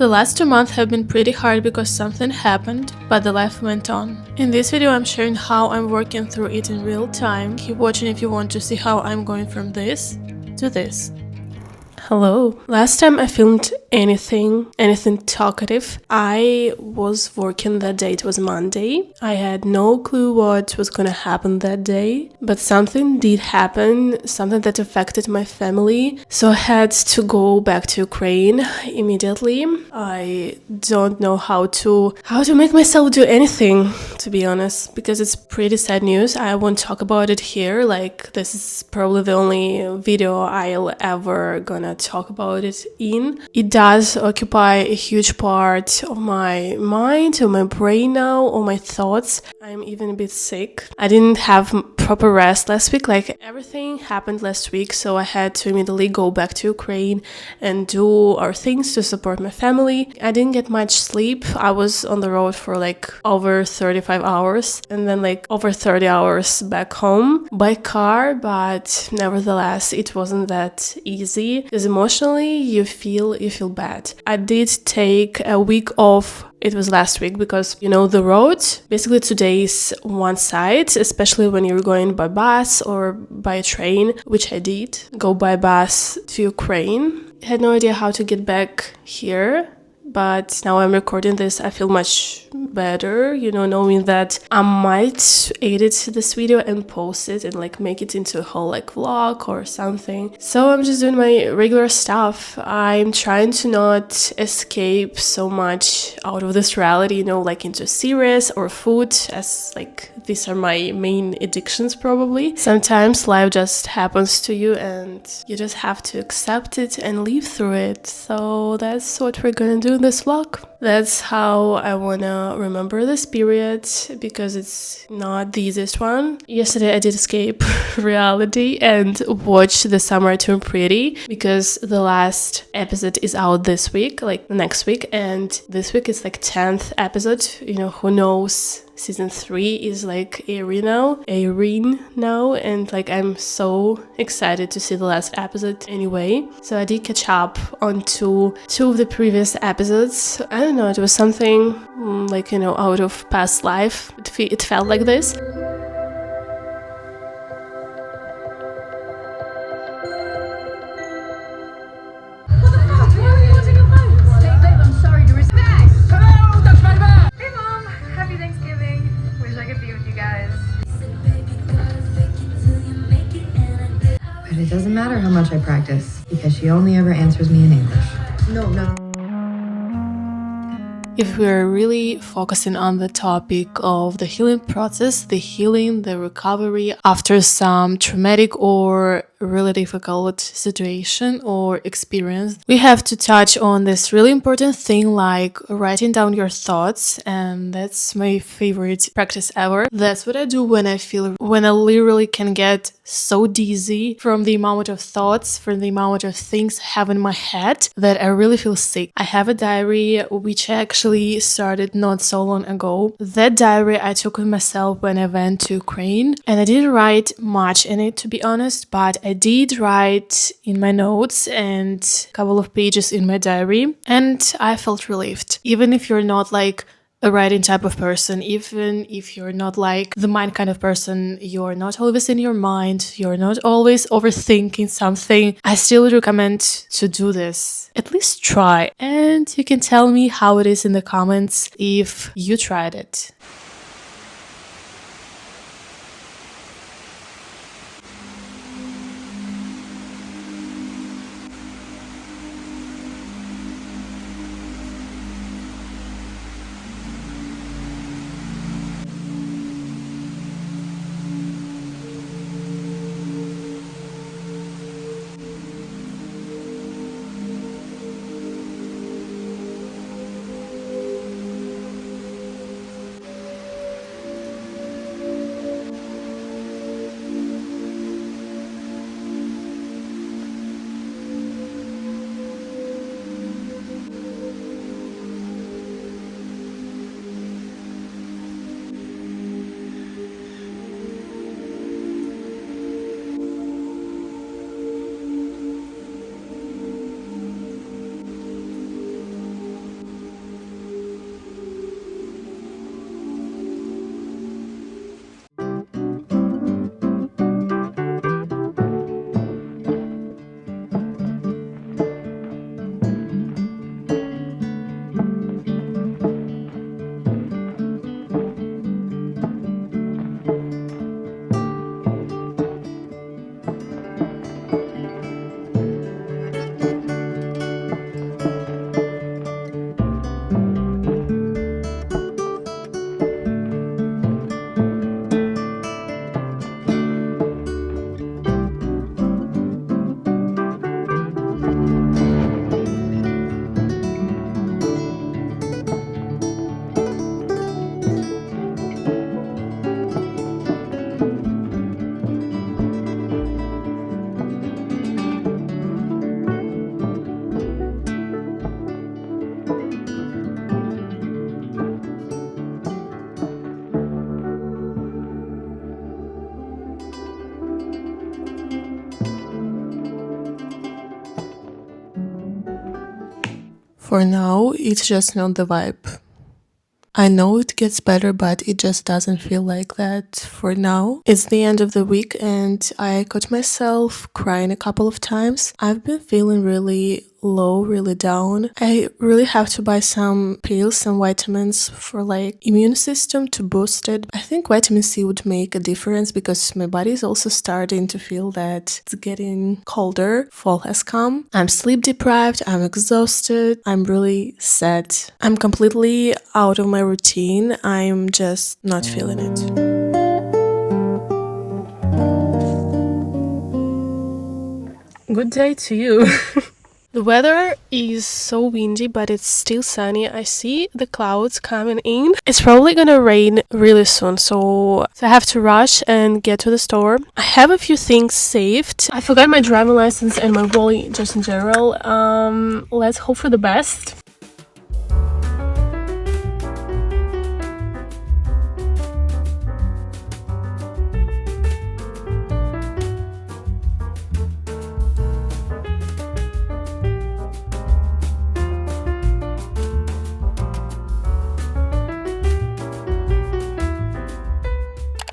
The last 2 months have been pretty hard because something happened, but the life went on. In this video I'm sharing how I'm working through it in real time. Keep watching if you want to see how I'm going from this to this. Hello. Last time I filmed anything talkative, I was working that day. It was Monday. I had no clue what was gonna happen that day, but something did happen, something that affected my family. So I had to go back to Ukraine immediately. I don't know how to make myself do anything, to be honest, because it's pretty sad news. I won't talk about it here. Like, this is probably the only video I'll ever gonna talk about it in. It does occupy a huge part of my mind, of my brain now, of my thoughts. I'm even a bit sick. I didn't have proper rest last week. Like, everything happened last week, so I had to immediately go back to Ukraine and do our things to support my family. I didn't get much sleep. I was on the road for like over 35 hours and then like over 30 hours back home by car, but nevertheless it wasn't that easy because emotionally you feel bad. I did take a week off. It was last week because, the road, basically 2 days one side, especially when you're going by bus or by train, which I did, go by bus to Ukraine. I had no idea how to get back here. But now I'm recording this, I feel much better, knowing that I might edit this video and post it and like make it into a whole like vlog or something. So I'm just doing my regular stuff. I'm trying to not escape so much out of this reality, like into series or food, as like these are my main addictions probably. Sometimes life just happens to you and you just have to accept it and live through it. So that's what we're gonna do in this vlog. That's how I wanna remember this period, because it's not the easiest one. Yesterday I did escape reality and watch The Summer Turned Pretty, because the last episode is out this week, like next week, and this week is like 10th episode. Who knows, season 3 is like airing now, and like I'm so excited to see the last episode anyway. So I did catch up on two of the previous episodes. I don't know, it was something like, out of past life. It felt like this. But it doesn't matter how much I practice, because she only ever answers me in English. No. If we're really focusing on the topic of the healing process, the recovery after some traumatic or really difficult situation or experience, we have to touch on this really important thing, like writing down your thoughts. And that's my favorite practice ever. That's what I do when I literally can get so dizzy from the amount of thoughts, from the amount of things I have in my head, that I really feel sick. I have a diary which I actually started not so long ago. That diary I took with myself when I went to Ukraine, and I didn't write much in it, to be honest, but I did write in my notes and a couple of pages in my diary, and I felt relieved. Even if you're not like a writing type of person, even if you're not like the mind kind of person, you're not always in your mind, you're not always overthinking something, I still recommend to do this. At least try, and you can tell me how it is in the comments if you tried it. For now, it's just not the vibe. I know it gets better, but it just doesn't feel like that for now. It's the end of the week and I caught myself crying a couple of times. I've been feeling really low, really down. I really have to buy some pills and vitamins for like immune system to boost it. I think vitamin C would make a difference because my body is also starting to feel that it's getting colder. Fall has come. I'm sleep deprived. I'm exhausted. I'm really sad. I'm completely out of my routine. I'm just not feeling it. Good day to you. The weather is so windy, but it's still sunny. I see the clouds coming in. It's probably gonna rain really soon, so I have to rush and get to the store. I have a few things saved. I forgot my driving license and my wallet just in general. Let's hope for the best.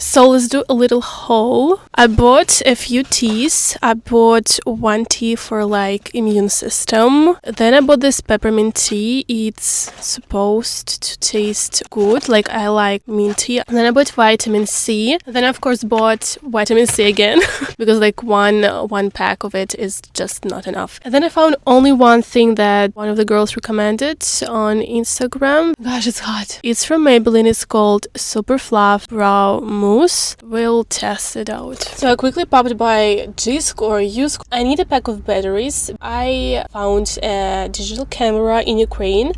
So let's do a little haul. I bought a few teas. I bought one tea for like immune system. Then I bought this peppermint tea. It's supposed to taste good. Like I like mint tea. And then I bought vitamin C. Then I of course bought vitamin C again because like one pack of it is just not enough. And then I found only one thing that one of the girls recommended on Instagram. Gosh, it's hot. It's from Maybelline. It's called Super Fluff Brow Mousse. We'll test it out. So I quickly popped by Disc or Use. I need a pack of batteries. I found a digital camera in Ukraine.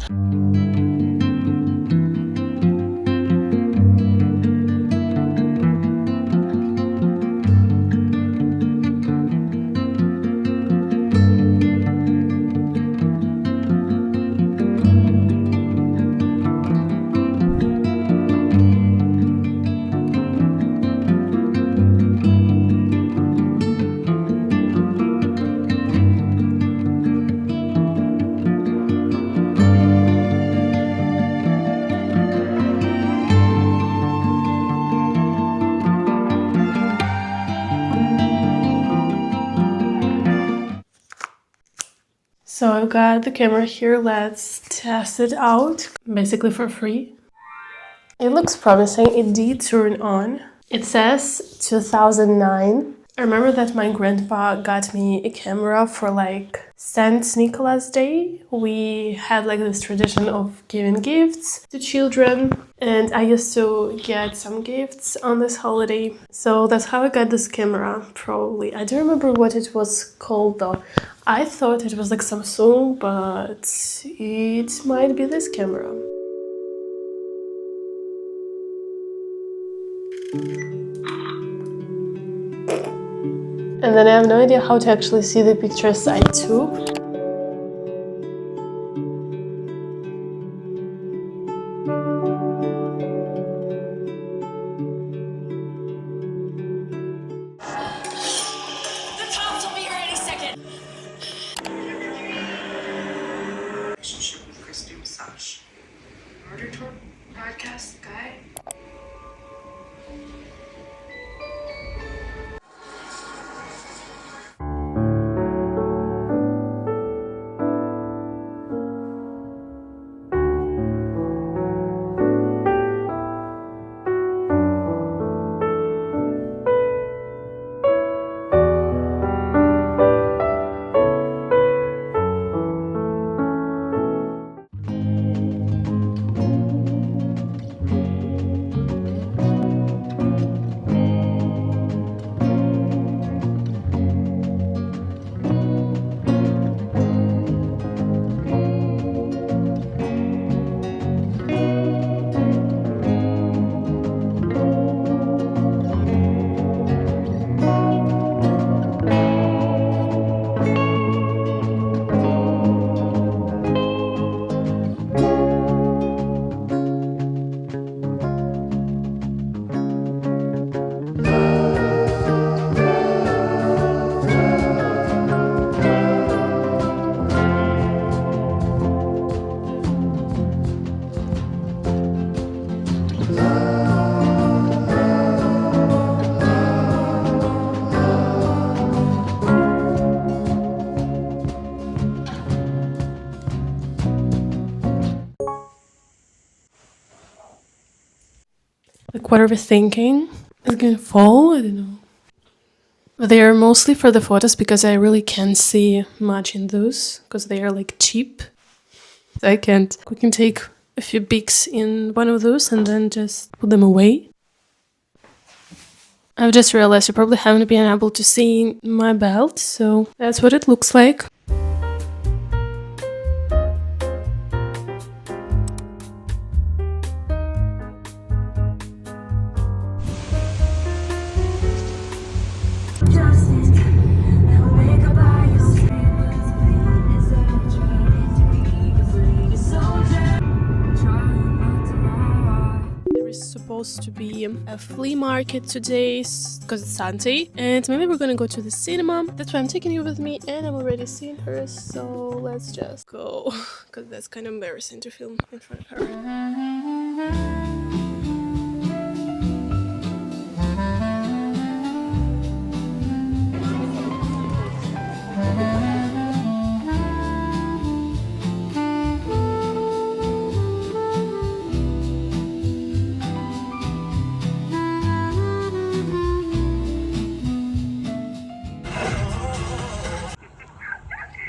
So I've got the camera here, let's test it out, basically for free. It looks promising, it did turn on. It says 2009. I remember that my grandpa got me a camera for like St. Nicholas Day. We had like this tradition of giving gifts to children and I used to get some gifts on this holiday. So that's how I got this camera, probably. I don't remember what it was called though. I thought it was like Samsung, but it might be this camera. And then I have no idea how to actually see the pictures I took. Like, what are we thinking? It's gonna fall? I don't know. But they are mostly for the photos because I really can't see much in those because they are like cheap. I can't. We can take a few pics in one of those and then just put them away. I've just realized you probably haven't been able to see my belt, so that's what it looks like. Supposed to be a flea market today because it's Sunday, and maybe we're gonna go to the cinema. That's why I'm taking you with me, and I'm already seeing her, so let's just go because that's kind of embarrassing to film in front of her.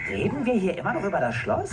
Reden wir hier immer noch über das Schloss?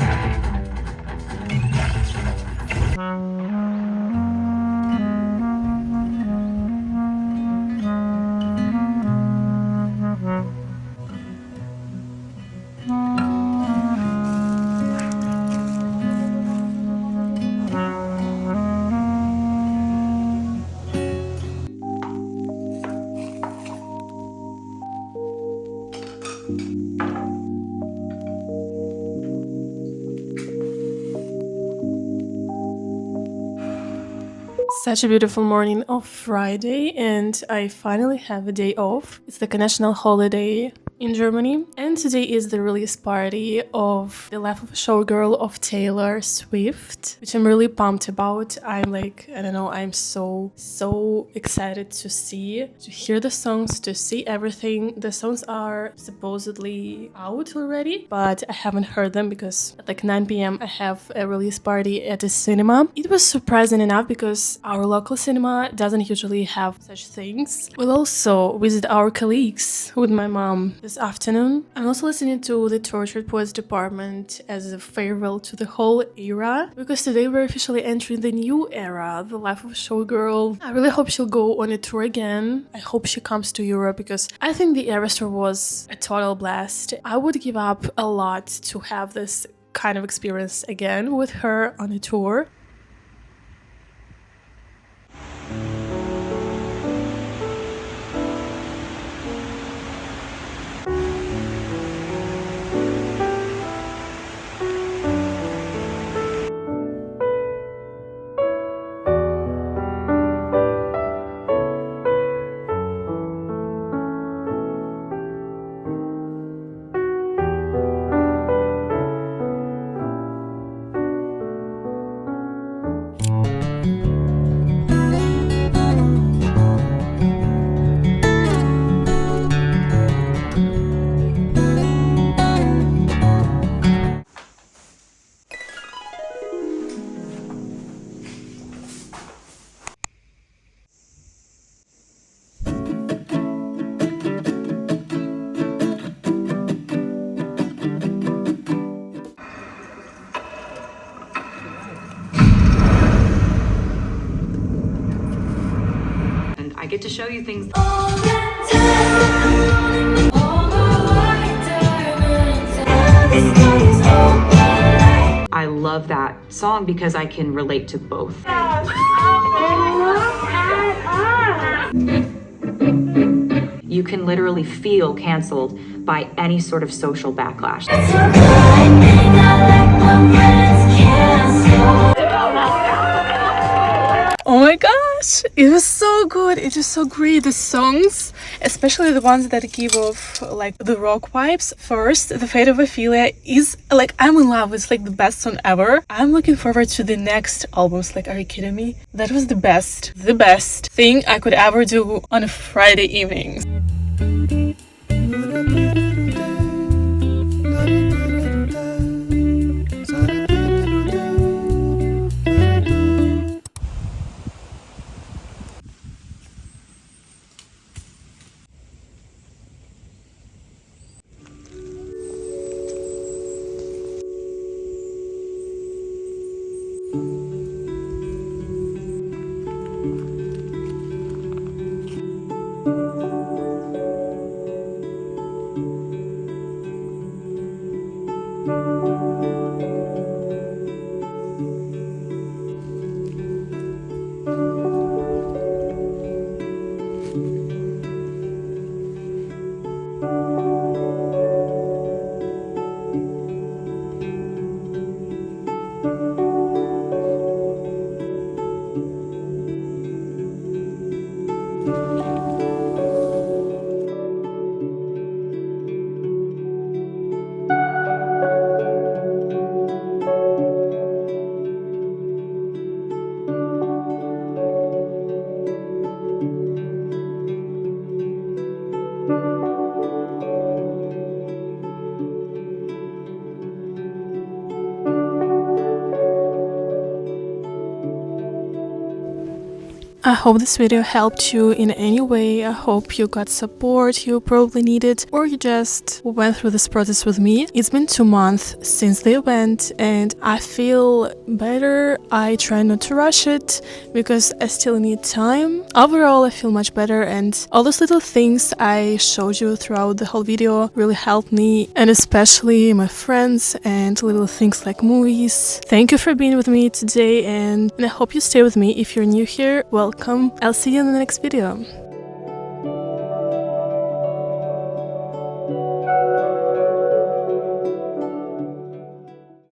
Such a beautiful morning of Friday, and I finally have a day off. It's like a national holiday in Germany, and today is the release party of The Life of a Showgirl of Taylor Swift, which I'm really pumped about. I'm like, I don't know, I'm so excited to hear the songs, to see everything. The songs are supposedly out already, but I haven't heard them because at like 9 p.m. I have a release party at the cinema. It was surprising enough because our local cinema doesn't usually have such things. We'll also visit our colleagues with my mom this afternoon. I'm also listening to the Tortured Poets Department as a farewell to the whole era, because today we're officially entering the new era, the life of a showgirl. I really hope she'll go on a tour again. I hope she comes to Europe because I think the Eras tour was a total blast. I would give up a lot to have this kind of experience again with her on a tour. I get to show you things. I love that song because I can relate to both. You can literally feel canceled by any sort of social backlash. Oh my gosh, it was so good. It was so great. The songs, especially the ones that give off like the rock vibes. First, The Fate of Ophelia is like, I'm in love. It's like the best song ever. I'm looking forward to the next albums. Like, are you kidding me? That was the best thing I could ever do on a Friday evening. I hope this video helped you in any way. I hope you got support you probably needed, or you just went through this process with me. It's been 2 months since the event and I feel better. I try not to rush it because I still need time. Overall, I feel much better, and all those little things I showed you throughout the whole video really helped me, and especially my friends and little things like movies. Thank you for being with me today, and I hope you stay with me. If you're new here, welcome. I'll see you in the next video.